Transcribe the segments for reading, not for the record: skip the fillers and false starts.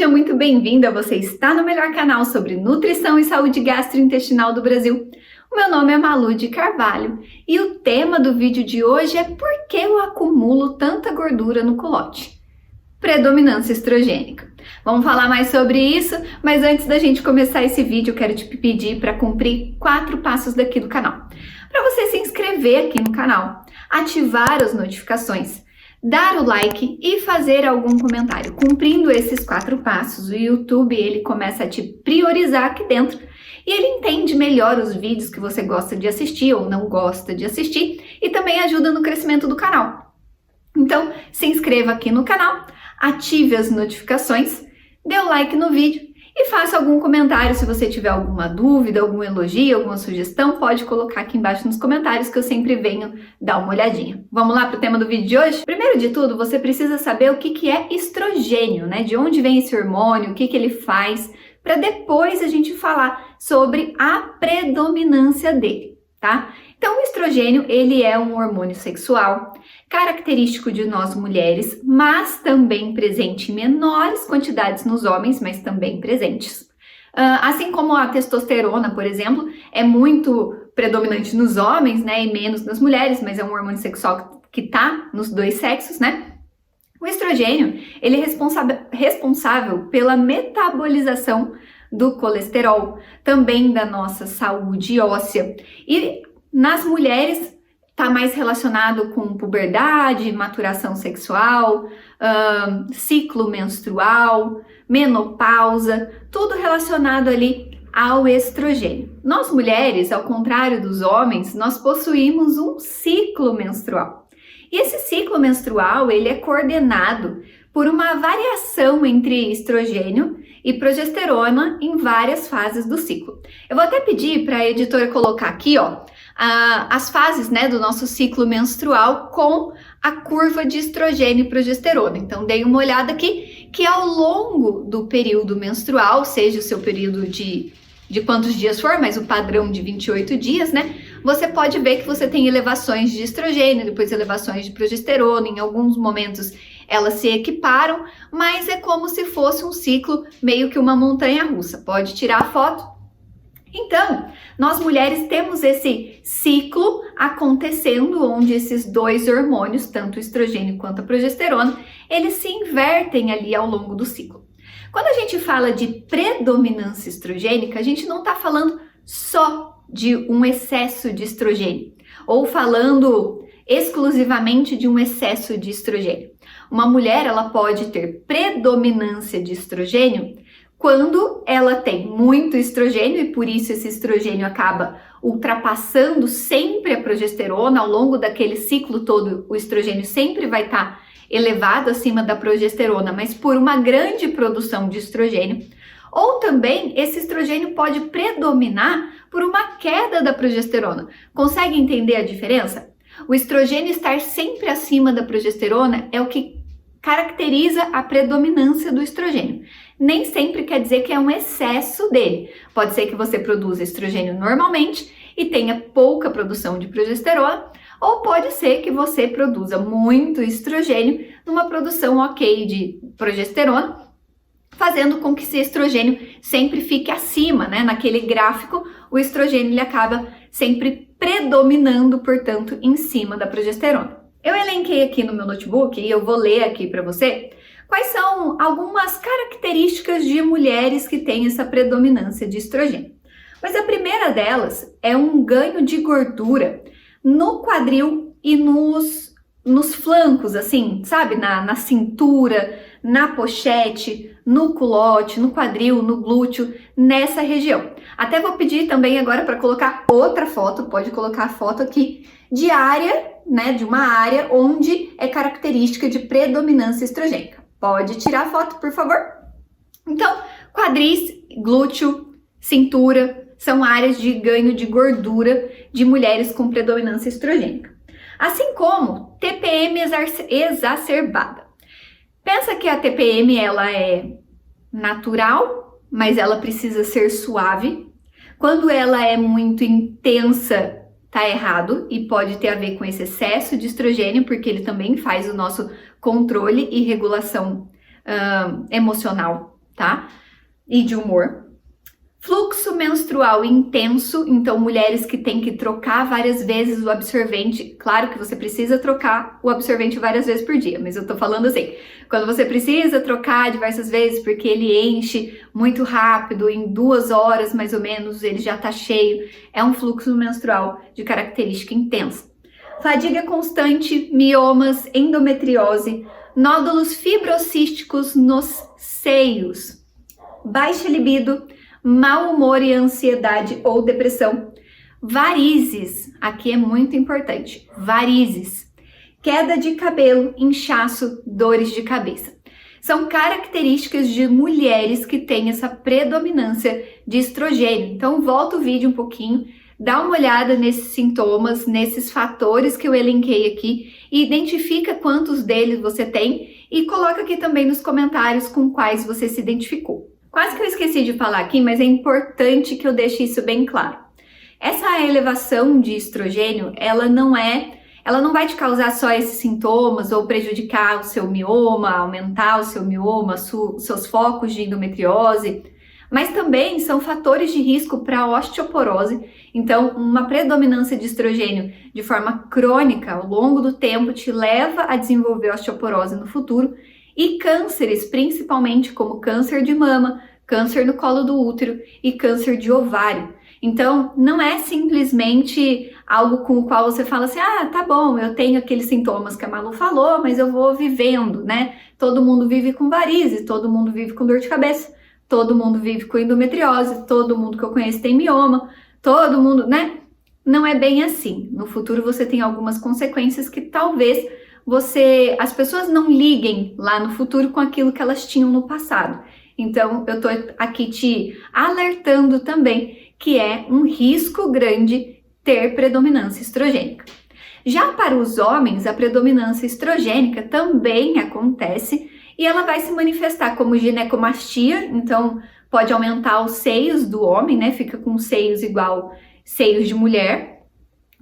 Seja muito bem-vinda, você está no melhor canal sobre nutrição e saúde gastrointestinal do Brasil. O meu nome é Malu de Carvalho e o tema do vídeo de hoje é por que eu acumulo tanta gordura no culote? Predominância estrogênica. Vamos falar mais sobre isso, mas antes da gente começar esse vídeo, eu quero te pedir para cumprir 4 passos daqui do canal. Para você se inscrever aqui no canal, ativar as notificações, dar o like e fazer algum comentário. Cumprindo esses 4 passos, o YouTube ele começa a te priorizar aqui dentro e ele entende melhor os vídeos que você gosta de assistir ou não gosta de assistir e também ajuda no crescimento do canal. Então, se inscreva aqui no canal, ative as notificações, dê o like no vídeo e faça algum comentário. Se você tiver alguma dúvida, algum elogio, alguma sugestão, pode colocar aqui embaixo nos comentários que eu sempre venho dar uma olhadinha. Vamos lá para o tema do vídeo de hoje? Primeiro de tudo, você precisa saber o que é estrogênio, né? De onde vem esse hormônio, o que ele faz, para depois a gente falar sobre a predominância dele, tá? Então, o estrogênio, ele é um hormônio sexual, característico de nós mulheres, mas também presente em menores quantidades nos homens, mas também presentes. Assim como a testosterona, por exemplo, é muito predominante nos homens, né, e menos nas mulheres, mas é um hormônio sexual que tá nos dois sexos, né? O estrogênio, ele é responsável pela metabolização do colesterol, também da nossa saúde óssea. E nas mulheres, está mais relacionado com puberdade, maturação sexual, ciclo menstrual, menopausa, tudo relacionado ali ao estrogênio. Nós mulheres, ao contrário dos homens, nós possuímos um ciclo menstrual. E esse ciclo menstrual, ele é coordenado por uma variação entre estrogênio e progesterona em várias fases do ciclo. Eu vou até pedir para a editora colocar aqui, ó, as fases, né, do nosso ciclo menstrual com a curva de estrogênio e progesterona. Então, dei uma olhada aqui que ao longo do período menstrual, seja o seu período de quantos dias for, mas o padrão de 28 dias, né, você pode ver que você tem elevações de estrogênio, depois elevações de progesterona, em alguns momentos elas se equiparam, mas é como se fosse um ciclo, meio que uma montanha-russa. Pode tirar a foto. Então, nós mulheres temos esse ciclo acontecendo, onde esses dois hormônios, tanto o estrogênio quanto a progesterona, eles se invertem ali ao longo do ciclo. Quando a gente fala de predominância estrogênica, a gente não está falando só de um excesso de estrogênio, ou falando exclusivamente de um excesso de estrogênio. Uma mulher, ela pode ter predominância de estrogênio quando ela tem muito estrogênio e por isso esse estrogênio acaba ultrapassando sempre a progesterona. Ao longo daquele ciclo todo, o estrogênio sempre vai estar elevado acima da progesterona, mas por uma grande produção de estrogênio. Ou também esse estrogênio pode predominar por uma queda da progesterona. Consegue entender a diferença? O estrogênio estar sempre acima da progesterona é o que caracteriza a predominância do estrogênio. Nem sempre quer dizer que é um excesso dele. Pode ser que você produza estrogênio normalmente e tenha pouca produção de progesterona, ou pode ser que você produza muito estrogênio numa produção ok de progesterona, fazendo com que esse estrogênio sempre fique acima, né? Naquele gráfico, o estrogênio ele acaba sempre predominando, portanto, em cima da progesterona. Eu elenquei aqui no meu notebook e eu vou ler aqui para você quais são algumas características de mulheres que têm essa predominância de estrogênio. Mas a primeira delas é um ganho de gordura no quadril e nos flancos, assim, sabe? Na cintura, na pochete, no culote, no quadril, no glúteo, nessa região. Até vou pedir também agora para colocar outra foto, pode colocar a foto aqui, de área, né, de uma área onde é característica de predominância estrogênica. Pode tirar a foto, por favor? Então, quadris, glúteo, cintura, são áreas de ganho de gordura de mulheres com predominância estrogênica. Assim como TPM exacerbada. Pensa que a TPM ela é natural, mas ela precisa ser suave. Quando ela é muito intensa, tá errado e pode ter a ver com esse excesso de estrogênio, porque ele também faz o nosso controle e regulação emocional tá? E de humor. Fluxo menstrual intenso, então mulheres que têm que trocar várias vezes o absorvente. Claro que você precisa trocar o absorvente várias vezes por dia, mas eu tô falando assim, quando você precisa trocar diversas vezes porque ele enche muito rápido, em 2 horas mais ou menos, ele já tá cheio, é um fluxo menstrual de característica intensa. Fadiga constante, miomas, endometriose, nódulos fibrocísticos nos seios, baixa libido, mau humor e ansiedade ou depressão, varizes, aqui é muito importante, varizes, queda de cabelo, inchaço, dores de cabeça. São características de mulheres que têm essa predominância de estrogênio. Então volta o vídeo um pouquinho, dá uma olhada nesses sintomas, nesses fatores que eu elenquei aqui e identifica quantos deles você tem e coloca aqui também nos comentários com quais você se identificou. Quase que eu esqueci de falar aqui, mas é importante que eu deixe isso bem claro. Essa elevação de estrogênio, ela não vai te causar só esses sintomas ou prejudicar o seu mioma, aumentar o seu mioma, seus focos de endometriose, mas também são fatores de risco para osteoporose. Então, uma predominância de estrogênio de forma crônica ao longo do tempo te leva a desenvolver osteoporose no futuro. E cânceres, principalmente como câncer de mama, câncer no colo do útero e câncer de ovário. Então, não é simplesmente algo com o qual você fala assim, ah, tá bom, eu tenho aqueles sintomas que a Malu falou, mas eu vou vivendo, né? Todo mundo vive com varizes, todo mundo vive com dor de cabeça, todo mundo vive com endometriose, todo mundo que eu conheço tem mioma, todo mundo, né? Não é bem assim. No futuro você tem algumas consequências que talvez as pessoas não liguem lá no futuro com aquilo que elas tinham no passado. Então, eu tô aqui te alertando também que é um risco grande ter predominância estrogênica. Já para os homens, a predominância estrogênica também acontece e ela vai se manifestar como ginecomastia, então pode aumentar os seios do homem, né? Fica com seios igual seios de mulher.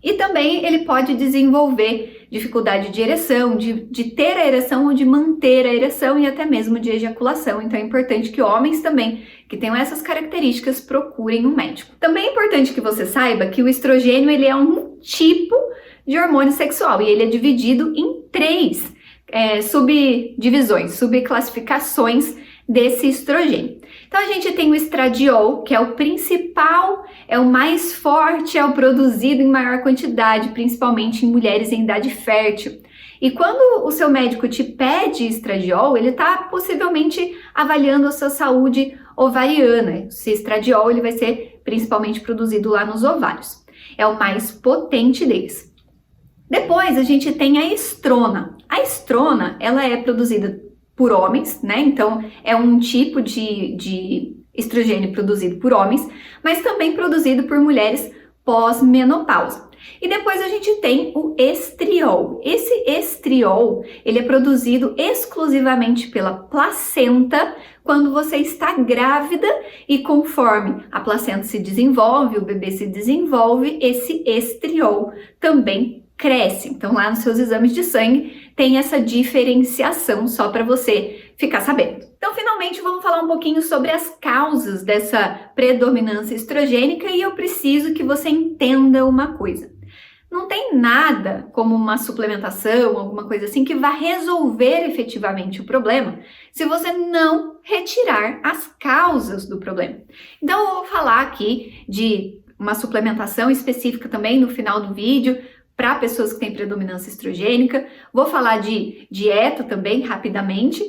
E também ele pode desenvolver dificuldade de ereção, de ter a ereção ou de manter a ereção e até mesmo de ejaculação. Então é importante que homens também, que tenham essas características, procurem um médico. Também é importante que você saiba que o estrogênio ele é um tipo de hormônio sexual e ele é dividido em 3 subdivisões, subclassificações desse estrogênio. Então a gente tem o estradiol, que é o principal, é o mais forte, é o produzido em maior quantidade, principalmente em mulheres em idade fértil. E quando o seu médico te pede estradiol, ele está possivelmente avaliando a sua saúde ovariana. Esse estradiol ele vai ser principalmente produzido lá nos ovários. É o mais potente deles. Depois a gente tem a estrona. A estrona, ela é produzida por homens, né? Então é um tipo de estrogênio produzido por homens, mas também produzido por mulheres pós-menopausa. E depois a gente tem o estriol. Esse estriol, ele é produzido exclusivamente pela placenta quando você está grávida e conforme a placenta se desenvolve, o bebê se desenvolve, esse estriol também cresce. Então lá nos seus exames de sangue tem essa diferenciação só para você ficar sabendo. Então finalmente vamos falar um pouquinho sobre as causas dessa predominância estrogênica e eu preciso que você entenda uma coisa. Não tem nada como uma suplementação, alguma coisa assim, que vá resolver efetivamente o problema se você não retirar as causas do problema. Então eu vou falar aqui de uma suplementação específica também no final do vídeo, para pessoas que têm predominância estrogênica. Vou falar de dieta também, rapidamente.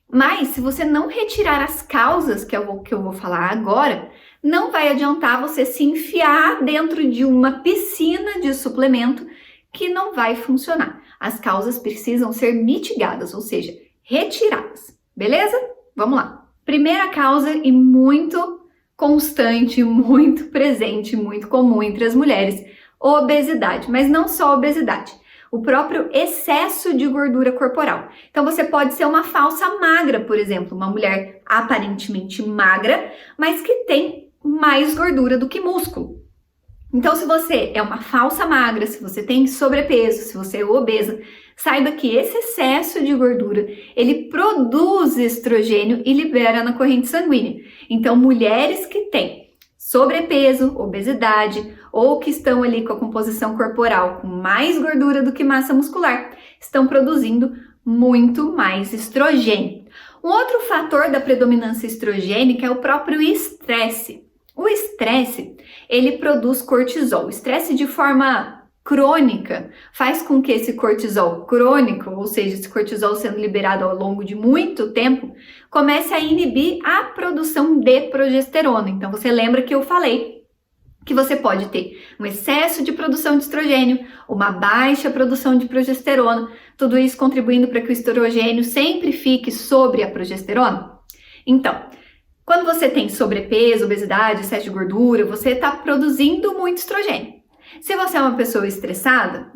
Mas, se você não retirar as causas que eu vou falar agora, não vai adiantar você se enfiar dentro de uma piscina de suplemento que não vai funcionar. As causas precisam ser mitigadas, ou seja, retiradas. Beleza? Vamos lá. Primeira causa e muito constante, muito presente, muito comum entre as mulheres, obesidade, mas não só obesidade, o próprio excesso de gordura corporal. Então você pode ser uma falsa magra, por exemplo, uma mulher aparentemente magra, mas que tem mais gordura do que músculo. Então se você é uma falsa magra, se você tem sobrepeso, se você é obesa, Saiba que esse excesso de gordura, ele produz estrogênio e libera na corrente sanguínea. Então, mulheres que têm sobrepeso, obesidade ou que estão ali com a composição corporal com mais gordura do que massa muscular, estão produzindo muito mais estrogênio. Um outro fator da predominância estrogênica é o próprio estresse. O estresse, ele produz cortisol. O estresse de forma crônica faz com que esse cortisol crônico, ou seja, esse cortisol sendo liberado ao longo de muito tempo, comece a inibir a produção de progesterona. Então, você lembra que eu falei que você pode ter um excesso de produção de estrogênio, uma baixa produção de progesterona, tudo isso contribuindo para que o estrogênio sempre fique sobre a progesterona? Então, quando você tem sobrepeso, obesidade, excesso de gordura, você está produzindo muito estrogênio. Se você é uma pessoa estressada,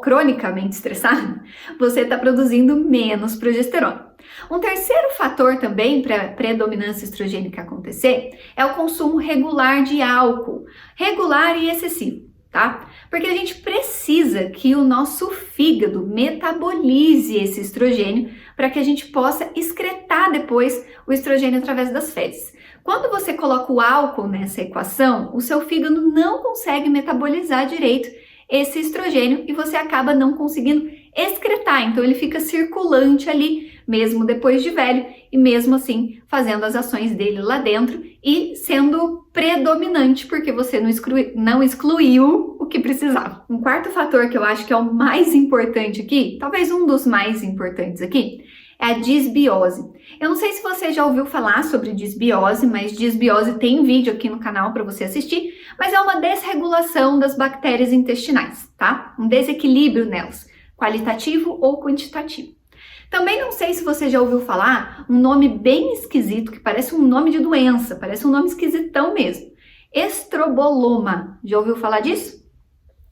cronicamente estressada, você está produzindo menos progesterona. Um terceiro fator também para a predominância estrogênica acontecer é o consumo regular de álcool, regular e excessivo, tá? Porque a gente precisa que o nosso fígado metabolize esse estrogênio para que a gente possa excretar depois o estrogênio através das fezes. Quando você coloca o álcool nessa equação, o seu fígado não consegue metabolizar direito esse estrogênio e você acaba não conseguindo excretar. Então ele fica circulante ali, mesmo depois de velho, e mesmo assim fazendo as ações dele lá dentro e sendo predominante, porque você não excluiu o que precisava. Um quarto fator que eu acho que é o mais importante aqui, talvez um dos mais importantes aqui, é a disbiose. Eu não sei se você já ouviu falar sobre disbiose, mas disbiose tem vídeo aqui no canal para você assistir, mas é uma desregulação das bactérias intestinais, tá? Um desequilíbrio nelas, qualitativo ou quantitativo. Também não sei se você já ouviu falar um nome bem esquisito, que parece um nome de doença, parece um nome esquisitão mesmo. Estroboloma. Já ouviu falar disso?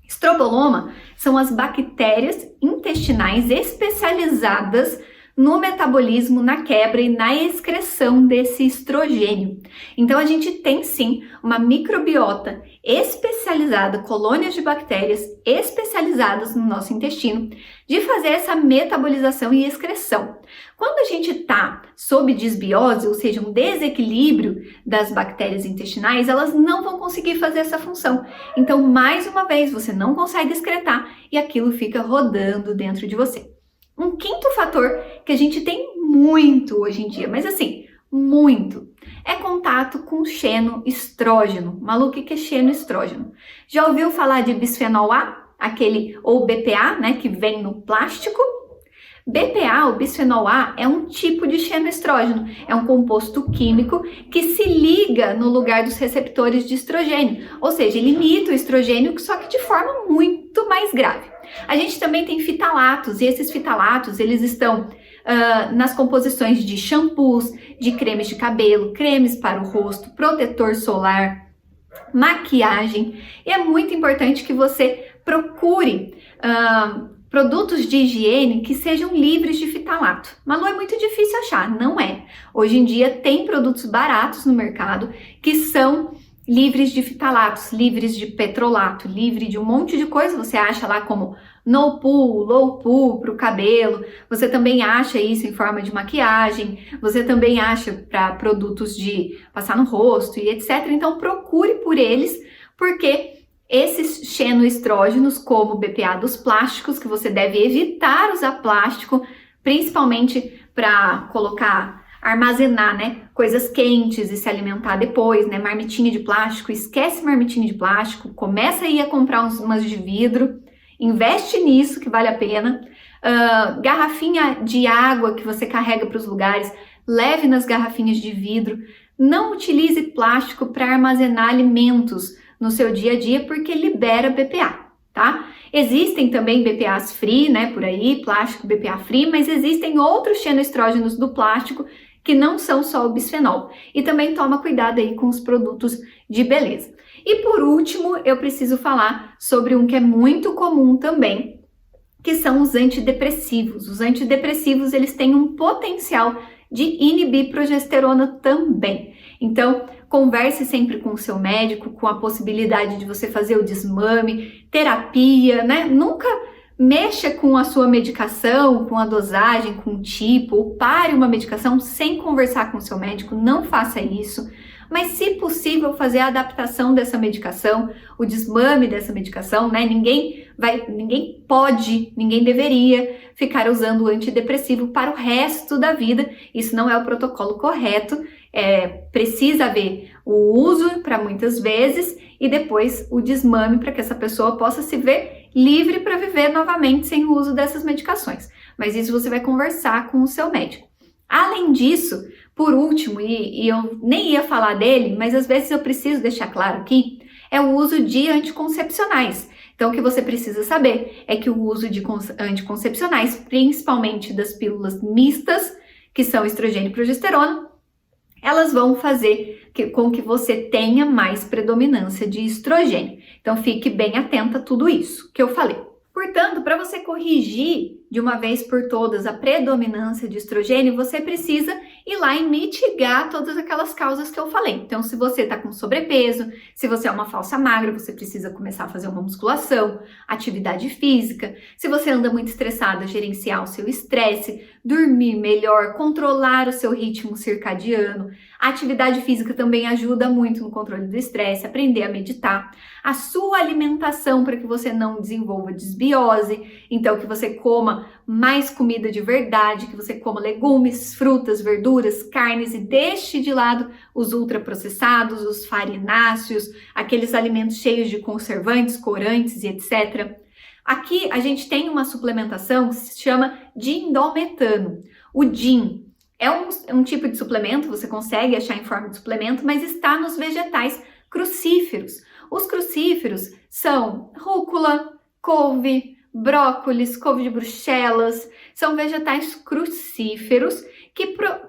Estroboloma são as bactérias intestinais especializadas no metabolismo, na quebra e na excreção desse estrogênio. Então a gente tem sim uma microbiota especializada, colônias de bactérias especializadas no nosso intestino, de fazer essa metabolização e excreção. Quando a gente está sob disbiose, ou seja, um desequilíbrio das bactérias intestinais, elas não vão conseguir fazer essa função. Então, mais uma vez, você não consegue excretar e aquilo fica rodando dentro de você. Um quinto fator que a gente tem muito hoje em dia, mas assim, muito, é contato com xenoestrógeno. Malu, o que é xenoestrógeno? Já ouviu falar de bisfenol A? Ou BPA, né, que vem no plástico? BPA, o bisfenol A, é um tipo de xenoestrógeno. É um composto químico que se liga no lugar dos receptores de estrogênio. Ou seja, ele imita o estrogênio, só que de forma muito mais grave. A gente também tem fitalatos, e esses fitalatos, eles estão nas composições de shampoos, de cremes de cabelo, cremes para o rosto, protetor solar, maquiagem. E é muito importante que você procure produtos de higiene que sejam livres de fitalato. Malu, é muito difícil achar, não é. Hoje em dia tem produtos baratos no mercado que são livres de fitalatos, livres de petrolato, livre de um monte de coisa. Você acha lá como no poo, low poo para o cabelo. Você também acha isso em forma de maquiagem. Você também acha para produtos de passar no rosto e etc. Então procure por eles, porque esses xenoestrógenos, como o BPA dos plásticos, que você deve evitar usar plástico, principalmente para armazenar, né, coisas quentes e se alimentar depois, né, marmitinha de plástico, esquece marmitinha de plástico, começa aí a comprar umas de vidro, investe nisso que vale a pena, garrafinha de água que você carrega para os lugares, leve nas garrafinhas de vidro, não utilize plástico para armazenar alimentos no seu dia a dia, porque libera BPA, tá? Existem também BPAs free, né, por aí, plástico BPA free, mas existem outros xenoestrógenos do plástico que não são só o bisfenol. E também toma cuidado aí com os produtos de beleza. E por último, eu preciso falar sobre um que é muito comum também, que são os antidepressivos. Os antidepressivos, eles têm um potencial de inibir progesterona também. Então, converse sempre com o seu médico, com a possibilidade de você fazer o desmame, terapia, né? Nunca mexa com a sua medicação, com a dosagem, com o tipo, ou pare uma medicação sem conversar com o seu médico, não faça isso. Mas, se possível, fazer a adaptação dessa medicação, o desmame dessa medicação, né? Ninguém pode, ninguém deveria ficar usando o antidepressivo para o resto da vida. Isso não é o protocolo correto. Precisa haver o uso para muitas vezes e depois o desmame para que essa pessoa possa se ver livre para viver novamente sem o uso dessas medicações. Mas isso você vai conversar com o seu médico. Além disso, por último, e eu nem ia falar dele, mas às vezes eu preciso deixar claro aqui, é o uso de anticoncepcionais. Então, o que você precisa saber é que o uso de anticoncepcionais, principalmente das pílulas mistas, que são estrogênio e progesterona, elas vão fazer com que você tenha mais predominância de estrogênio. Então, fique bem atenta a tudo isso que eu falei. Portanto, para você corrigir de uma vez por todas a predominância de estrogênio, você precisa ir lá e mitigar todas aquelas causas que eu falei. Então, se você está com sobrepeso, se você é uma falsa magra, você precisa começar a fazer uma musculação, atividade física. Se você anda muito estressada, gerenciar o seu estresse, dormir melhor, controlar o seu ritmo circadiano. A atividade física também ajuda muito no controle do estresse, aprender a meditar. A sua alimentação para que você não desenvolva desbiose, então que você coma mais comida de verdade, que você coma legumes, frutas, verduras, carnes e deixe de lado os ultraprocessados, os farináceos, aqueles alimentos cheios de conservantes, corantes e etc. Aqui a gente tem uma suplementação que se chama dindometano. O DIN é um tipo de suplemento, você consegue achar em forma de suplemento, mas está nos vegetais crucíferos. Os crucíferos são rúcula, couve, brócolis, couve de Bruxelas, são vegetais crucíferos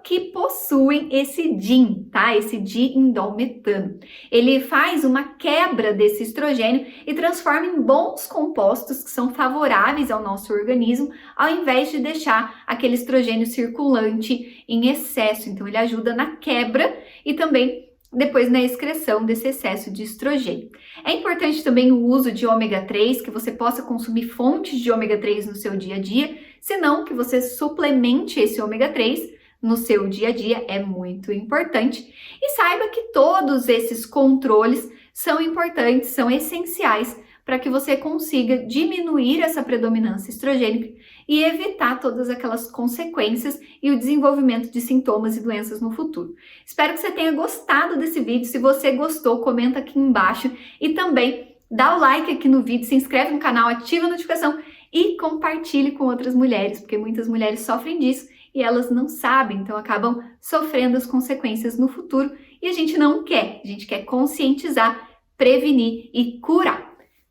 que possuem esse DIN, tá? Esse diindometano. Ele faz uma quebra desse estrogênio e transforma em bons compostos que são favoráveis ao nosso organismo, ao invés de deixar aquele estrogênio circulante em excesso. Então, ele ajuda na quebra e também depois na excreção desse excesso de estrogênio. É importante também o uso de ômega 3, que você possa consumir fontes de ômega 3 no seu dia a dia, senão que você suplemente esse ômega 3 no seu dia a dia, é muito importante. E saiba que todos esses controles são importantes, são essenciais para que você consiga diminuir essa predominância estrogênica e evitar todas aquelas consequências e o desenvolvimento de sintomas e doenças no futuro. Espero que você tenha gostado desse vídeo. Se você gostou, comenta aqui embaixo e também dá o like aqui no vídeo, se inscreve no canal, ativa a notificação e compartilhe com outras mulheres, porque muitas mulheres sofrem disso e elas não sabem, então acabam sofrendo as consequências no futuro e a gente não quer, a gente quer conscientizar, prevenir e curar.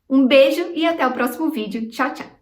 Um beijo e até o próximo vídeo. Tchau, tchau!